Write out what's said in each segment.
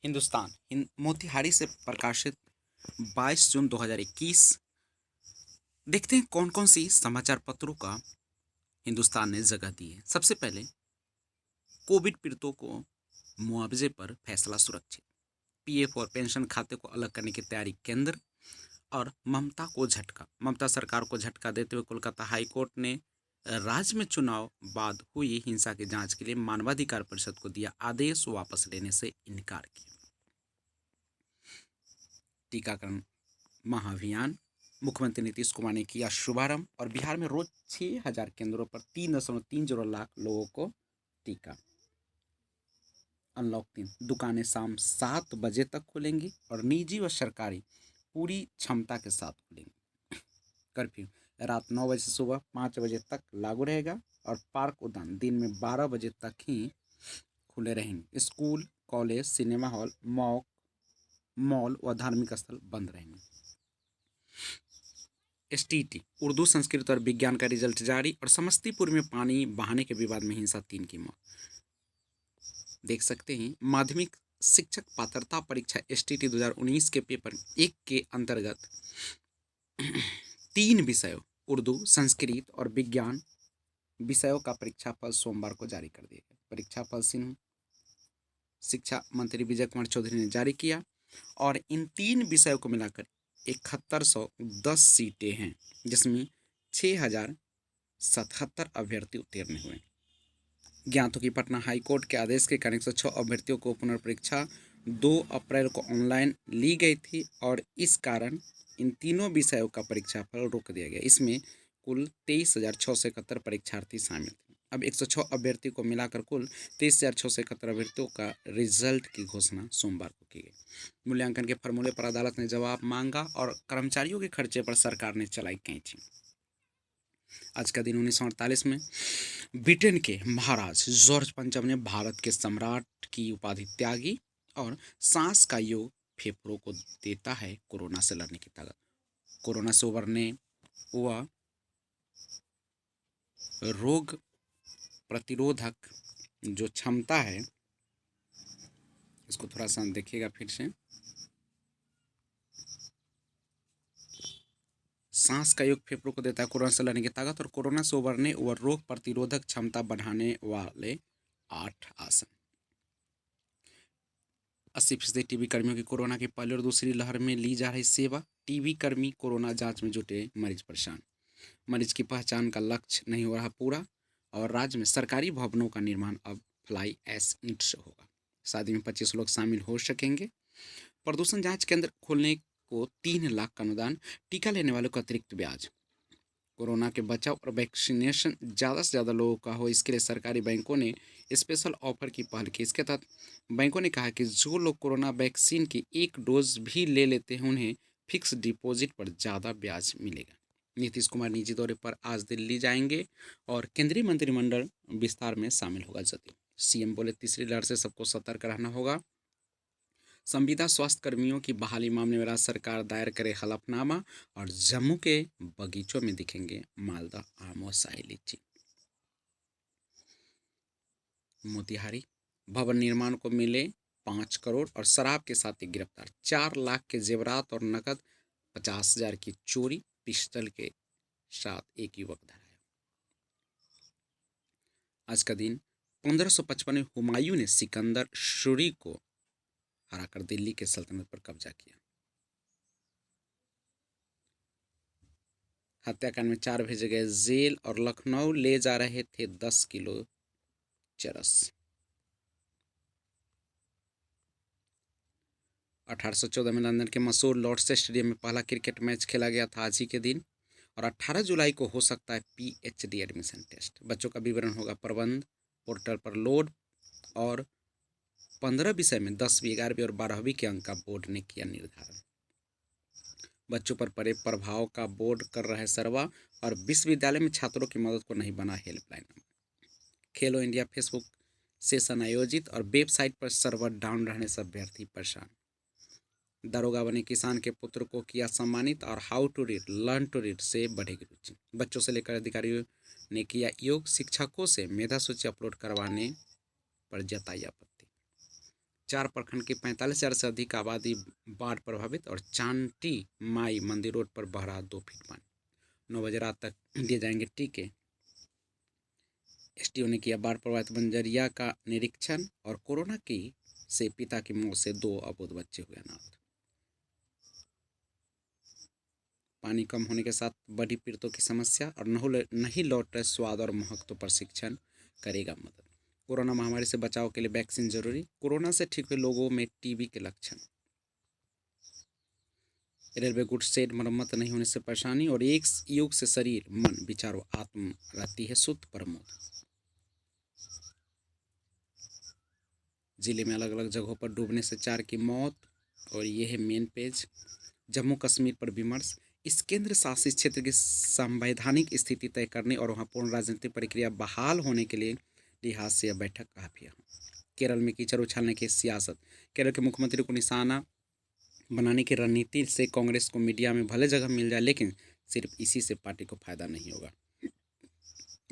मोतिहारी से प्रकाशित 22 जून 2021। देखते हैं कौन कौन सी समाचार पत्रों का हिंदुस्तान ने जगह दी है। सबसे पहले, कोविड पीड़ितों को मुआवजे पर फैसला सुरक्षित, पीएफ और पेंशन खाते को अलग करने की तैयारी केंद्र। और ममता सरकार को झटका देते हुए कोलकाता हाईकोर्ट ने राज्य में चुनाव बाद हुई हिंसा की जांच के लिए मानवाधिकार परिषद को दिया आदेश, वापस लेने से इनकार किया। टीकाकरण महाअभियान, मुख्यमंत्री नीतीश कुमार ने किया शुभारंभ और बिहार में रोज 6,000 केंद्रों पर 3.30 लाख लोगों को टीका। अनलॉक 3, दुकानें शाम 7 बजे तक खुलेंगी और निजी व सरकारी पूरी क्षमता के साथ खुलेंगी। कर्फ्यू रात 9 बजे से सुबह 5 बजे तक लागू रहेगा और पार्क उद्यान दिन में 12 बजे तक ही खुले रहेंगे। School, college, cinema hall, mall व धार्मिक स्थल बंद रहेंगे। एसटीईटी उर्दू, संस्कृत और विज्ञान का रिजल्ट जारी और समस्तीपुर में पानी बहाने के विवाद में हिंसा, 3 की मौत। देख सकते हैं माध्यमिक शिक्षक पात्रता परीक्षा एसटीईटी 2019 के पेपर 1 के अंतर्गत 3 विषयों उर्दू, संस्कृत और विज्ञान विषयों का परीक्षाफल सोमवार को जारी कर दिया गया। परीक्षाफल शिक्षा मंत्री विजय कुमार चौधरी ने जारी किया और इन 3 विषयों को मिलाकर 7110 सीटें हैं, जिसमें 6077 अभ्यर्थी उत्तीर्ण हुए। ज्ञात हो कि पटना हाईकोर्ट के आदेश के कारण 106 अभ्यर्थियों को पुनर्परीक्षा 2 अप्रैल को ऑनलाइन ली गई थी और इस कारण इन तीनों विषयों का परीक्षाफल रोक दिया गया। इसमें कुल 23,671 परीक्षार्थी शामिल थे। अब 106 अभ्यर्थी को मिलाकर कुल 23,671 अभ्यर्थियों का रिजल्ट की घोषणा सोमवार को की गई। मूल्यांकन के फॉर्मूले पर अदालत ने जवाब मांगा और कर्मचारियों के खर्चे पर सरकार ने चलाई कैंची। आज का दिन 1948 में ब्रिटेन के महाराज जॉर्ज पंचम ने भारत के सम्राट की उपाधि त्यागी और सांस का योग फेफड़ों को देता है कोरोना से लड़ने की ताकत। कोरोना से उबरने व रोग प्रतिरोधक जो क्षमता है, इसको थोड़ा सा देखिएगा फिर से। सांस का योग फेफड़ों को देता है कोरोना से लड़ने की ताकत और कोरोना से उबरने व रोग प्रतिरोधक क्षमता बढ़ाने वाले 8 आसन। 80% टीबी कर्मियों की कोरोना की पहली और दूसरी लहर में ली जा रही सेवा। टीबी कर्मी कोरोना जांच में जुटे, मरीज परेशान। मरीज की पहचान का लक्ष्य नहीं हो रहा पूरा और राज्य में सरकारी भवनों का निर्माण अब फ्लाई एश ईंट से होगा। शादी में 25 लोग शामिल हो सकेंगे। प्रदूषण जांच केंद्र खोलने को 3 लाख का अनुदान। टीका लेने वालों को अतिरिक्त ब्याज। कोरोना के बचाव और वैक्सीनेशन ज़्यादा से ज़्यादा लोगों का हो, इसके लिए सरकारी बैंकों ने स्पेशल ऑफर की पहल की। इसके तहत बैंकों ने कहा कि जो लोग कोरोना वैक्सीन की 1 डोज भी ले लेते हैं उन्हें फिक्स डिपॉजिट पर ज़्यादा ब्याज मिलेगा। नीतीश कुमार निजी दौरे पर आज दिल्ली जाएंगे और केंद्रीय मंत्रिमंडल विस्तार में शामिल होगा जदयू। सीएम बोले तीसरी लहर से सबको सतर्क रहना होगा। संविदा स्वास्थ्य कर्मियों की बहाली मामले में राज्य सरकार दायर करे हलफनामा और जम्मू के बगीचों में दिखेंगे मालदा आम व शाही लीची। मोतिहारी भवन निर्माण को मिले 5 करोड़ और शराब के साथ एक गिरफ्तार। 4 लाख के जेवरात और नकद 50,000 की चोरी, पिस्टल के साथ एक युवक धरा है। आज का दिन 1555 में हुमायूं ने सिकंदर सूरी को हराकर दिल्ली के सल्तनत पर कब्जा किया। हत्याकांड में 4 भेजे गए जेल और लखनऊ ले जा रहे थे 10 किलो चरस। 1814 में लंदन के मशहूर लॉर्ड्स स्टेडियम में पहला क्रिकेट मैच खेला गया था आज ही के दिन और 18 जुलाई को हो सकता है पीएचडी एडमिशन टेस्ट। बच्चों का विवरण होगा प्रबंध पोर्टल पर लोड और 15 विषय में 10वीं, 11वीं और 12वीं के अंक का बोर्ड ने किया निर्धारण। बच्चों पर पड़े प्रभाव का बोर्ड कर रहे सर्वा और विश्वविद्यालय में छात्रों की मदद को नहीं बना हेल्पलाइन नंबर। खेलो इंडिया फेसबुक सेशन आयोजित और वेबसाइट पर सर्वर डाउन रहने से अभ्यर्थी परेशान। दरोगा बने किसान के पुत्र को किया सम्मानित और how to read learn to read से बढ़ेगी रुचि। बच्चों से लेकर अधिकारियों ने किया योग। शिक्षकों से मेधा सूची अपलोड करवाने पर जताई आपत्ति। 4 प्रखंड की 45,000 से अधिक आबादी बाढ़ प्रभावित और चांटी माई मंदिर रोड पर बह रहा 2 फीट पानी। 9 बजे रात तक दिए जाएंगे टीके। एसटीओ ने किया बाढ़ प्रभावित बंजरिया का निरीक्षण और कोरोना की से पिता की मौत से 2 अबोध बच्चे हुए अनाथ। पानी कम होने के साथ बढ़ी पीड़ितों की समस्या और नहीं लौट रहे स्वाद और महक तो प्रशिक्षण करेगा मदद। कोरोना महामारी से बचाव के लिए वैक्सीन जरूरी। कोरोना से ठीक हुए लोगों में टीबी के लक्षण। रेलवे गुड्स शेड मरम्मत नहीं होने से परेशानी और एक युग से शरीर मन विचारों आत्म रहती है शुद्ध प्रमोद। जिले में अलग अलग जगहों पर डूबने से 4 की मौत। और ये है मेन पेज। जम्मू कश्मीर पर विमर्श। इस केंद्र शासित क्षेत्र की संवैधानिक स्थिति तय करने और वहाँ पूर्ण राजनीतिक प्रक्रिया बहाल होने के लिए लिहाज से यह बैठक काफी अहम। केरल में कीचड़ उछालने की सियासत। केरल के मुख्यमंत्री को निशाना बनाने की रणनीति से कांग्रेस को मीडिया में भले जगह मिल जाए, लेकिन सिर्फ इसी से पार्टी को फायदा नहीं होगा।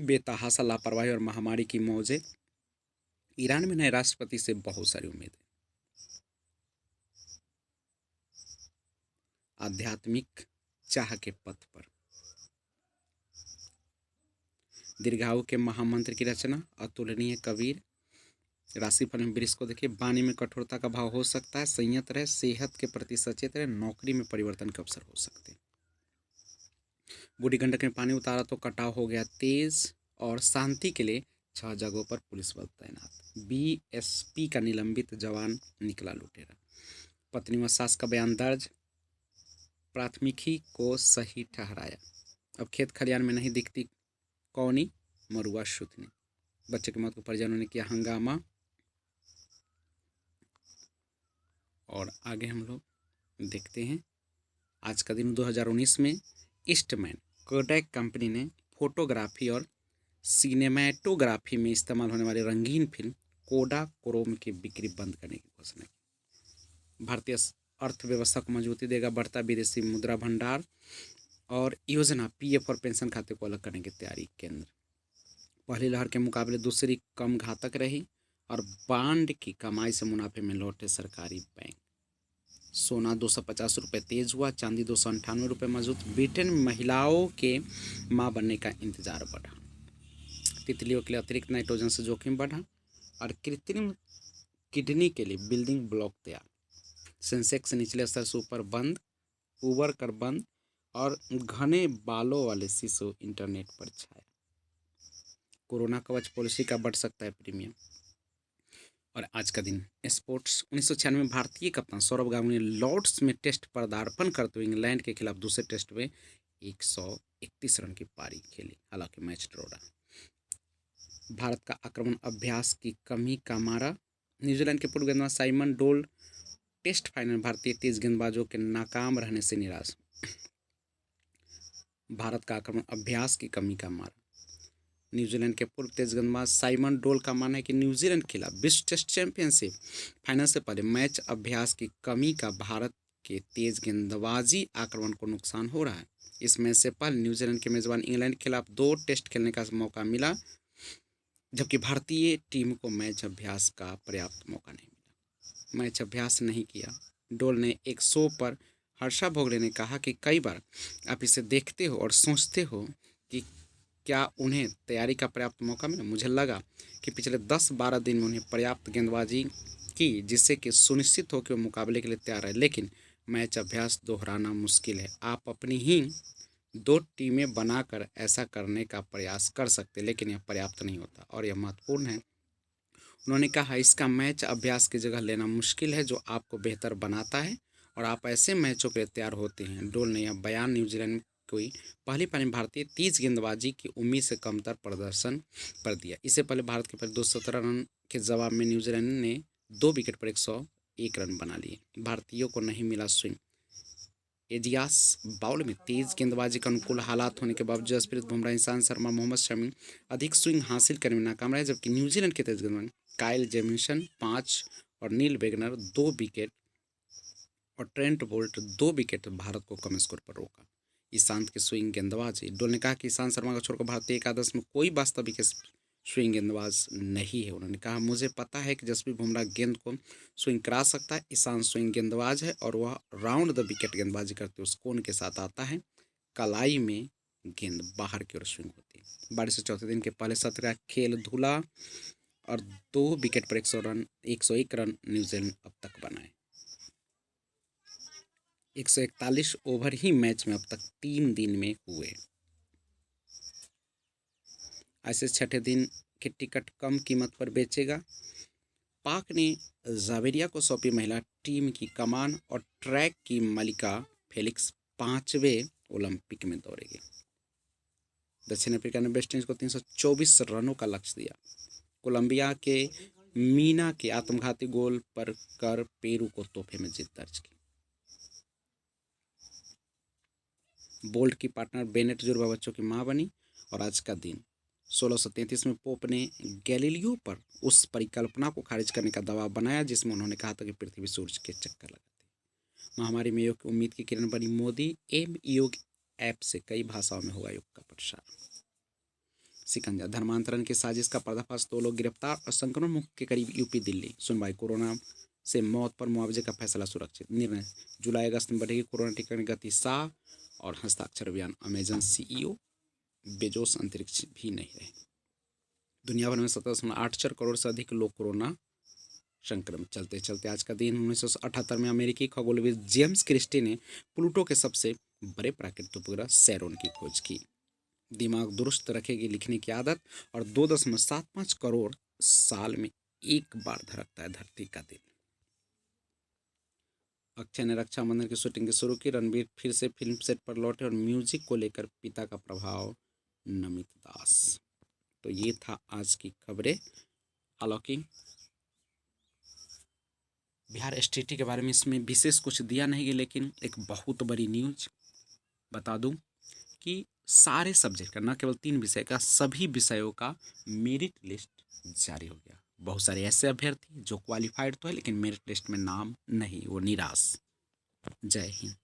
बेतहाशा लापरवाही और महामारी की मौजें। ईरान में नए राष्ट्रपति से बहुत सारी उम्मीदें। आध्यात्मिक चाह के पथ पर। दीर्घायु के महामंत्र की रचना। अतुलनीय कबीर। राशिफल में वृष को देखिए, वाणी में कठोरता का भाव हो सकता है, संयत रहे, सेहत के प्रति सचेत रहे, नौकरी में परिवर्तन के अवसर हो सकते हैं। बूढ़ी गंडक में पानी उतारा तो कटाव हो गया तेज और शांति के लिए 6 जगहों पर पुलिस बल तैनात। बीएसपी का निलंबित जवान निकला लुटेरा। पत्नी व सास का बयान दर्ज। प्राथमिकी को सही ठहराया। अब खेत खलियान में नहीं दिखती कौनी मरुआ शुथनी। बच्चे की मौत को परिजनों ने किया हंगामा। और आगे हम लोग देखते हैं आज का दिन 2019 में ईस्टमैन कोडैक कंपनी ने फोटोग्राफी और सिनेमैटोग्राफी में इस्तेमाल होने वाली रंगीन फिल्म कोडाक्रोम की बिक्री बंद करने की घोषणा की। भारतीय अर्थव्यवस्था को मजबूती देगा बढ़ता विदेशी मुद्रा भंडार। और योजना पीएफ और पेंशन खाते को अलग करने की तैयारी केंद्र। पहली लहर के मुकाबले दूसरी कम घातक रही और बांड की कमाई से मुनाफे में लौटे सरकारी बैंक। सोना 250 रुपये तेज हुआ, चांदी 298 रुपये मजबूत। ब्रिटेन में महिलाओं के मां बनने का इंतजार बढ़ा। तितलियों के लिए अतिरिक्त नाइट्रोजन से जोखिम बढ़ा और कृत्रिम किडनी के लिए बिल्डिंग ब्लॉक तैयार। सेंसेक्स निचले स्तर से ऊपर बंद, उबर कर बंद और घने बालों वाले शिशु इंटरनेट पर छाया। कोरोना कवच पॉलिसी का बढ़ सकता है प्रीमियम। और आज का दिन स्पोर्ट्स। 1996 में भारतीय कप्तान सौरव गांगुली ने लॉर्ड्स में टेस्ट पदार्पण करते हुए इंग्लैंड के खिलाफ दूसरे टेस्ट में 131 रन की पारी खेली, हालांकि मैच ड्रॉ रहा। भारत का आक्रमण अभ्यास की कमी का मारा। न्यूजीलैंड के पूर्व गेंदबाज साइमन डोल टेस्ट फाइनल में भारतीय तेज गेंदबाजों के नाकाम रहने से निराश। भारत का आक्रमण अभ्यास की कमी का मारा। न्यूजीलैंड के पूर्व तेज गेंदबाज साइमन डोल का मानना है कि न्यूजीलैंड के खिलाफ विश्व टेस्ट चैंपियनशिप फाइनल से पहले मैच अभ्यास की कमी का भारत के तेज गेंदबाजी आक्रमण को नुकसान हो रहा है। इस मैच से पहले न्यूजीलैंड के मेजबान इंग्लैंड के खिलाफ 2 टेस्ट खेलने का मौका मिला, जबकि भारतीय टीम को मैच अभ्यास का पर्याप्त मौका नहीं मिला। मैच अभ्यास नहीं किया। डोल ने एक शो पर हर्षा भोगले ने कहा कि कई बार आप इसे देखते हो और सोचते हो कि क्या उन्हें तैयारी का पर्याप्त मौका मिला। मुझे लगा कि पिछले 10-12 दिन में उन्हें पर्याप्त गेंदबाजी की जिससे कि सुनिश्चित हो कि वो मुकाबले के लिए तैयार है, लेकिन मैच अभ्यास दोहराना मुश्किल है। आप अपनी ही 2 टीमें बनाकर ऐसा करने का प्रयास कर सकते, लेकिन यह पर्याप्त नहीं होता और यह महत्वपूर्ण है। उन्होंने कहा इसका मैच अभ्यास की जगह लेना मुश्किल है, जो आपको बेहतर बनाता है और आप ऐसे मैचों के लिए तैयार होते हैं। डोल ने यह बयान न्यूजीलैंड कोई पहली पारी में भारतीय तेज गेंदबाजी की उम्मीद से कमतर प्रदर्शन पर दिया। इससे पहले भारत के पहले 217 रन के जवाब में न्यूजीलैंड ने 2 विकेट पर 101 रन बना लिए। भारतीयों को नहीं मिला स्विंग। एजियास बाउल में तेज गेंदबाजी के अनुकूल हालात होने के बावजूद जसप्रीत बुमराह, ईशांत शर्मा, मोहम्मद शमी अधिक स्विंग हासिल करने में नाकाम रहे, जबकि न्यूजीलैंड के तेज गेंदबाज काइल जेमिसन 5 और नील वेगनर 2 विकेट और ट्रेंट बोल्ट 2 विकेट भारत को कम स्कोर पर रोका। ईशांत के स्विंग गेंदबाजी। डोल ने कहा कि ईशांत शर्मा को छोड़कर भारतीय एकादश में कोई वास्तविक स्विंग गेंदबाज नहीं है। उन्होंने कहा मुझे पता है कि जसप्रीत बुमराह गेंद को स्विंग करा सकता है। ईशांत स्विंग गेंदबाज है और वह राउंड द विकेट गेंदबाजी करते हुए उस कोन के साथ आता है। कलाई में गेंद बाहर की ओर स्विंग होती है। 22 से चौथे दिन के पहले सत्र का खेल धुला और 2 विकेट पर 101 रन न्यूजीलैंड अब तक बनाए। 141 ओवर ही मैच में अब तक 3 दिन में हुए। ऐसे छठे दिन के टिकट कम कीमत पर बेचेगा। पाक ने जावेरिया को सौंपी महिला टीम की कमान और ट्रैक की मलिका फेलिक्स 5वें ओलंपिक में दौड़ेगी। दक्षिण अफ्रीका ने वेस्ट इंडीज को 324 रनों का लक्ष्य दिया। कोलंबिया के मीना के आत्मघाती गोल पर कर पेरू को तोहफे में जीत दर्ज की। बोल्ट की पार्टनर बेनेट जुड़वा बच्चों की मां बनी। और आज का दिन 1633 में पोप ने गैलीलियो पर उस परिकल्पना को खारिज करने का दबाव बनाया जिसमें उन्होंने कहा था कि पृथ्वी सूर्य के चक्कर लगाती है। महामारी में योग की उम्मीद की किरण बनी मोदी। एम योग ऐप से कई भाषाओं में होगा योग का प्रसार। सिकंजा धर्मांतरण की साजिश का पर्दाफाश, 2 लोग गिरफ्तार और संक्रमण मुक्त के करीब यूपी दिल्ली। सुनवाई, कोरोना से मौत पर मुआवजे का फैसला सुरक्षित। निर्णय, जुलाई अगस्त में बढ़ेगी कोरोना टीका की गति। शाह और हस्ताक्षर अभियान। अमेजन सीईओ बेजोस अंतरिक्ष भी नहीं रहे। दुनिया भर में 17.84 करोड़ से अधिक लोग कोरोना संक्रमित। चलते चलते आज का दिन 1978 में अमेरिकी खगोलविद जेम्स क्रिस्टी ने प्लूटो के सबसे बड़े प्राकृतिक उपग्रह सैरोन की खोज की। दिमाग दुरुस्त रखेगी लिखने की आदत और 2.75 करोड़ साल में एक बार धड़कता है धरती का दिल। अक्षय ने रक्षाबंधन की शूटिंग शुरू की। रणबीर फिर से फिल्म सेट पर लौटे और म्यूजिक को लेकर पिता का प्रभाव नमित दास। तो ये था आज की खबरें। हालांकि बिहार एसटीटी के बारे में इसमें विशेष कुछ दिया नहीं गया, लेकिन एक बहुत बड़ी न्यूज बता दूं कि सारे सब्जेक्ट का, न केवल 3 विषय का, सभी विषयों का मेरिट लिस्ट जारी हो गया। बहुत सारे ऐसे अभ्यर्थी जो क्वालिफाइड तो है लेकिन मेरिट लिस्ट में नाम नहीं, वो निराश। जय हिंद।